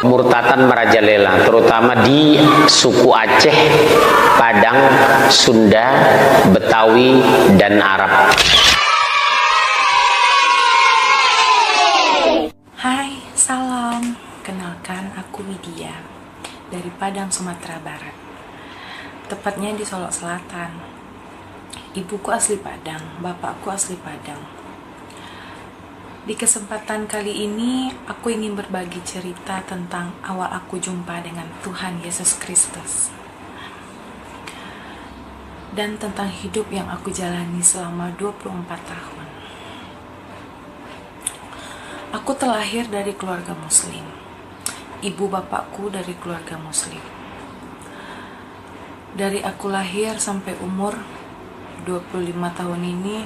Kemurtatan merajalela, terutama di suku Aceh, Padang, Sunda, Betawi, dan Arab. Hai, salam. Kenalkan, aku Widya dari Padang, Sumatera Barat. Tepatnya di Solok Selatan. Ibuku asli Padang, bapakku asli Padang. Di kesempatan kali ini, aku ingin berbagi cerita tentang awal aku jumpa dengan Tuhan Yesus Kristus. Dan tentang hidup yang aku jalani selama 24 tahun. Aku terlahir dari keluarga Muslim. Ibu bapakku dari keluarga Muslim. Dari aku lahir sampai umur 25 tahun ini,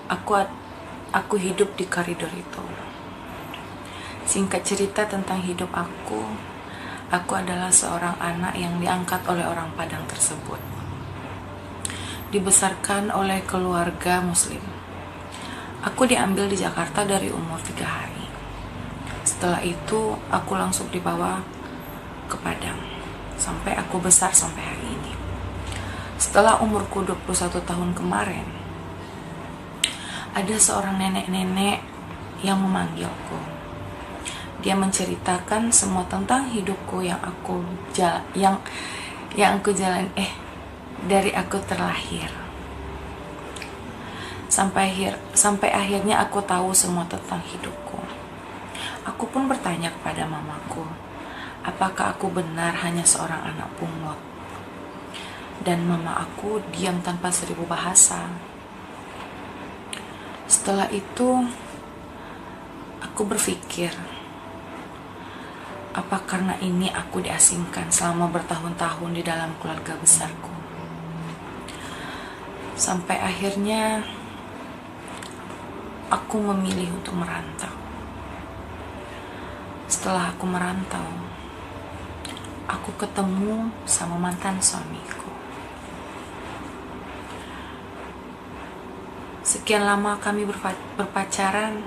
aku hidup di koridor itu. Singkat cerita tentang hidup aku adalah seorang anak yang diangkat oleh orang Padang tersebut. Dibesarkan oleh keluarga Muslim. Aku diambil di Jakarta dari umur 3 hari. Setelah itu, aku langsung dibawa ke Padang. Sampai aku besar sampai hari ini. Setelah umurku 21 tahun kemarin, ada seorang nenek-nenek yang memanggilku. Dia menceritakan semua tentang hidupku yang aku jalan dari aku terlahir. Sampai akhirnya aku tahu semua tentang hidupku. Aku pun bertanya kepada mamaku, apakah aku benar hanya seorang anak pungut? Dan mama aku diam tanpa seribu bahasa. Setelah itu, aku berpikir, apa karena ini aku diasingkan selama bertahun-tahun di dalam keluarga besarku? Sampai akhirnya, aku memilih untuk merantau. Setelah aku merantau, aku ketemu sama mantan suamiku. Sekian lama kami berpacaran,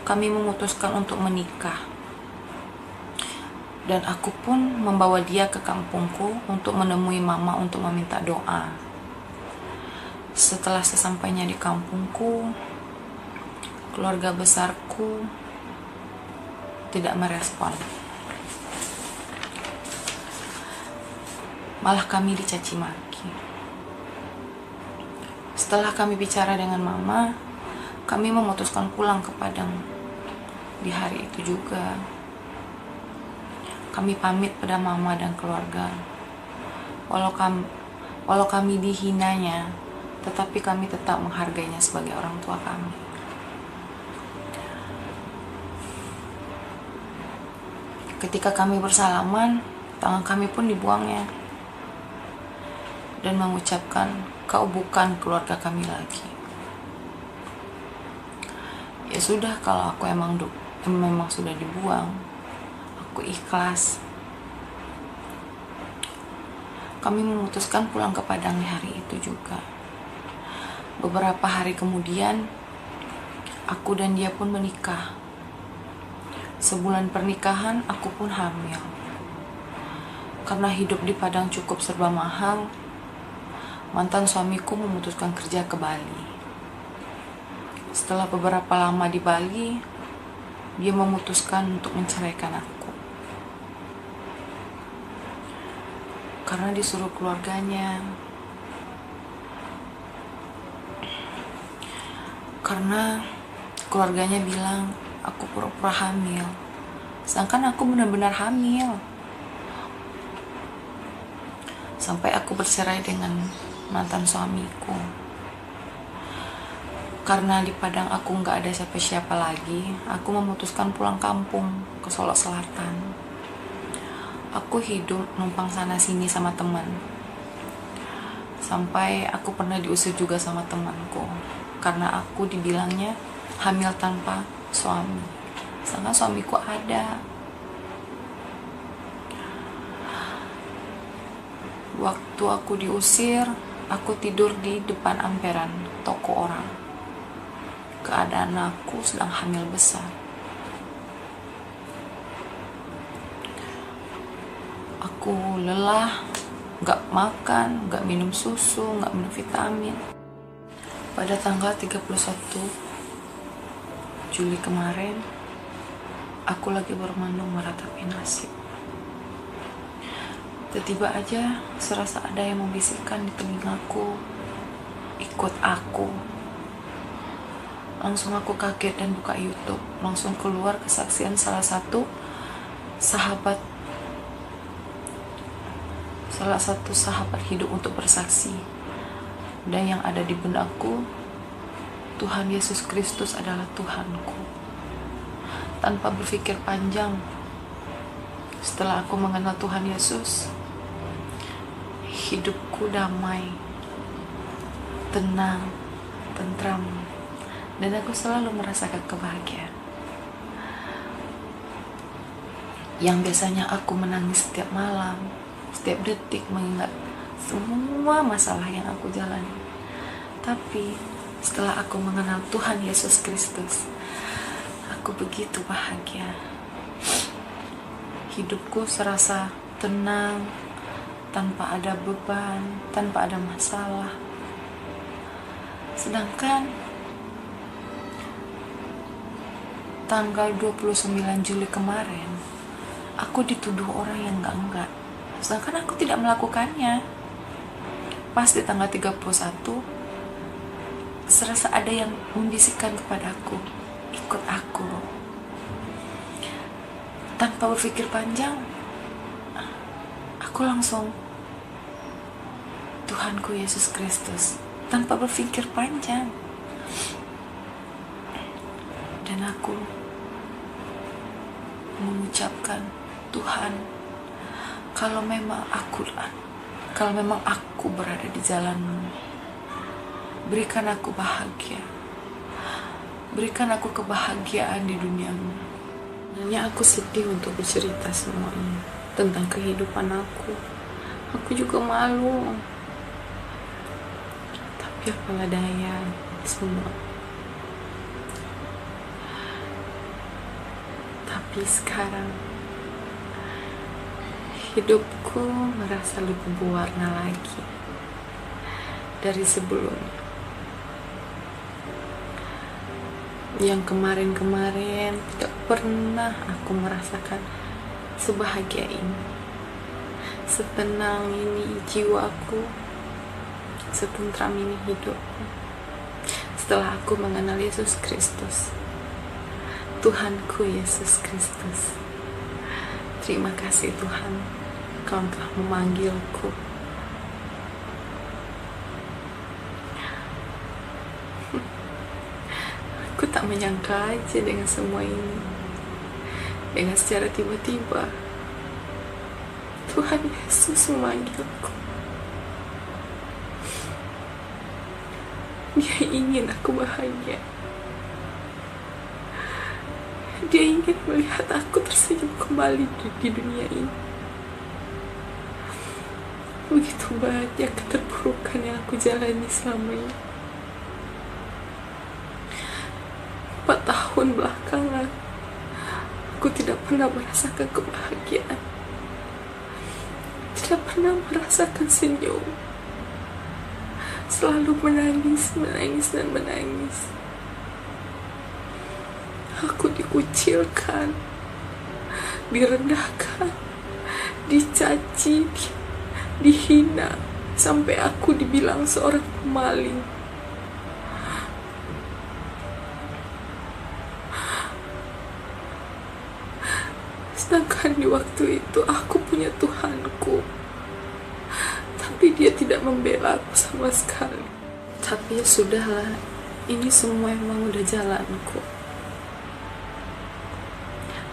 kami memutuskan untuk menikah. Dan aku pun membawa dia ke kampungku untuk menemui mama untuk meminta doa. Setelah sesampainya di kampungku, keluarga besarku tidak merespon. Malah kami dicaci maki. Setelah kami bicara dengan mama, kami memutuskan pulang ke Padang. Di hari itu juga, kami pamit pada mama dan keluarga. Walau kami dihinanya, tetapi kami tetap menghargainya sebagai orang tua kami. Ketika kami bersalaman, tangan kami pun dibuangnya dan mengucapkan, kau bukan keluarga kami lagi. Ya sudah, kalau aku memang sudah dibuang, aku ikhlas. Kami memutuskan pulang ke Padang di hari itu juga. Beberapa hari kemudian, aku dan dia pun menikah. Sebulan pernikahan, aku pun hamil. Karena hidup di Padang cukup serba mahal, mantan suamiku memutuskan kerja ke Bali. Setelah beberapa lama di Bali, dia memutuskan untuk menceraikan aku. Karena disuruh keluarganya. Karena keluarganya bilang aku pura-pura hamil, sedangkan aku benar-benar hamil. Sampai aku bercerai dengan mantan suamiku. Karena di Padang aku nggak ada siapa-siapa lagi, aku memutuskan pulang kampung ke Solok Selatan. Aku hidup numpang sana-sini sama teman. Sampai aku pernah diusir juga sama temanku, karena aku dibilangnya hamil tanpa suami, sedangkan suamiku ada. Waktu aku diusir, aku tidur di depan emperan toko orang. Keadaan aku sedang hamil besar. Aku lelah, gak makan, gak minum susu, gak minum vitamin. Pada tanggal 31 Juli kemarin, aku lagi bermenung meratapi nasib. Tiba-tiba aja serasa ada yang membisikkan di telingaku, ikut aku. Langsung aku kaget dan buka YouTube. Langsung keluar kesaksian salah satu sahabat hidup untuk bersaksi. Dan yang ada di benakku, Tuhan Yesus Kristus adalah Tuhanku. Tanpa berpikir panjang, setelah aku mengenal Tuhan Yesus, hidupku damai, tenang, tentram, dan aku selalu merasakan kebahagiaan. Yang biasanya aku menangis setiap malam, setiap detik mengingat semua masalah yang aku jalani. Tapi setelah aku mengenal Tuhan Yesus Kristus, aku begitu bahagia. Hidupku serasa tenang, tanpa ada beban, tanpa ada masalah. Sedangkan tanggal 29 Juli kemarin, aku dituduh orang yang enggak. Sedangkan aku tidak melakukannya. Pas di tanggal 31, serasa ada yang membisikkan kepadaku, ikut aku. Tanpa berpikir panjang, aku langsung, Tuhanku Yesus Kristus. Tanpa berpikir panjang. Dan aku mengucapkan, Tuhan, kalau memang aku berada di jalan-Mu, berikan aku bahagia. Berikan aku kebahagiaan di dunia-Mu. Sebenarnya aku sedih untuk bercerita semua ini tentang kehidupan aku. Aku juga malu. Tapi apalah daya, semua. Tapi sekarang hidupku merasa lebih berwarna lagi dari sebelumnya. Yang kemarin-kemarin tidak pernah aku merasakan sebahagia ini, setenang ini jiwaku, setentram ini hidupku. Setelah aku mengenal Yesus Kristus, Tuhanku Yesus Kristus. Terima kasih Tuhan, Kau telah memanggilku. Aku tak menyangka aja dengan semua ini. Dengan secara tiba-tiba, Tuhan Yesus memanggilku. Dia ingin aku bahagia. Dia ingin melihat aku tersenyum kembali di dunia ini. Begitu banyak keterpurukan yang aku jalani selama ini. 4 tahun belakangan, aku tidak pernah merasakan kebahagiaan. Tidak pernah merasakan senyum. Selalu menangis, dan menangis. Aku dikucilkan, direndahkan, dicaci, dihina, sampai aku dibilang seorang pemaling. Sedangkan di waktu itu aku punya Tuhanku, tapi dia tidak membela aku sama sekali. Tapi ya sudahlah, ini semua emang udah jalanku.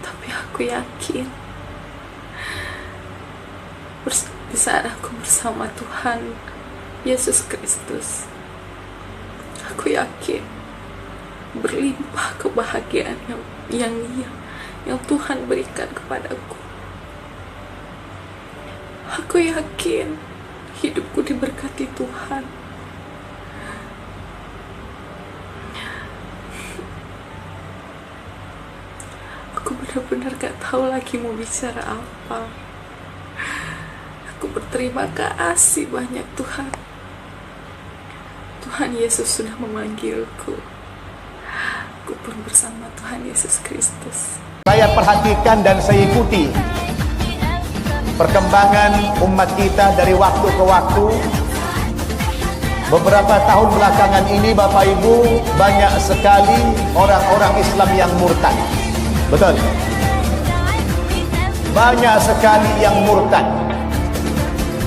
Tapi aku yakin di saat aku bersama Tuhan Yesus Kristus, aku yakin berlimpah kebahagiaan yang Tuhan berikan kepadaku. Aku yakin hidupku diberkati Tuhan. Aku benar-benar gak tahu lagi mau bicara apa. Aku berterima kasih banyak Tuhan. Tuhan Yesus sudah memanggilku. Aku pun bersama Tuhan Yesus Kristus. Saya perhatikan dan saya ikuti perkembangan umat kita dari waktu ke waktu. Beberapa tahun belakangan ini Bapak Ibu, banyak sekali orang-orang Islam yang murtad. Betul. Banyak sekali yang murtad.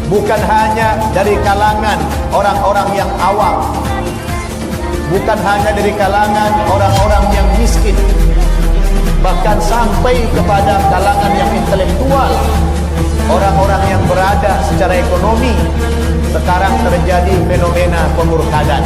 Bukan hanya dari kalangan orang-orang yang awam, bukan hanya dari kalangan orang-orang yang miskin, bahkan sampai kepada kalangan yang intelektual, orang-orang yang berada secara ekonomi. Sekarang terjadi fenomena pemurtadan.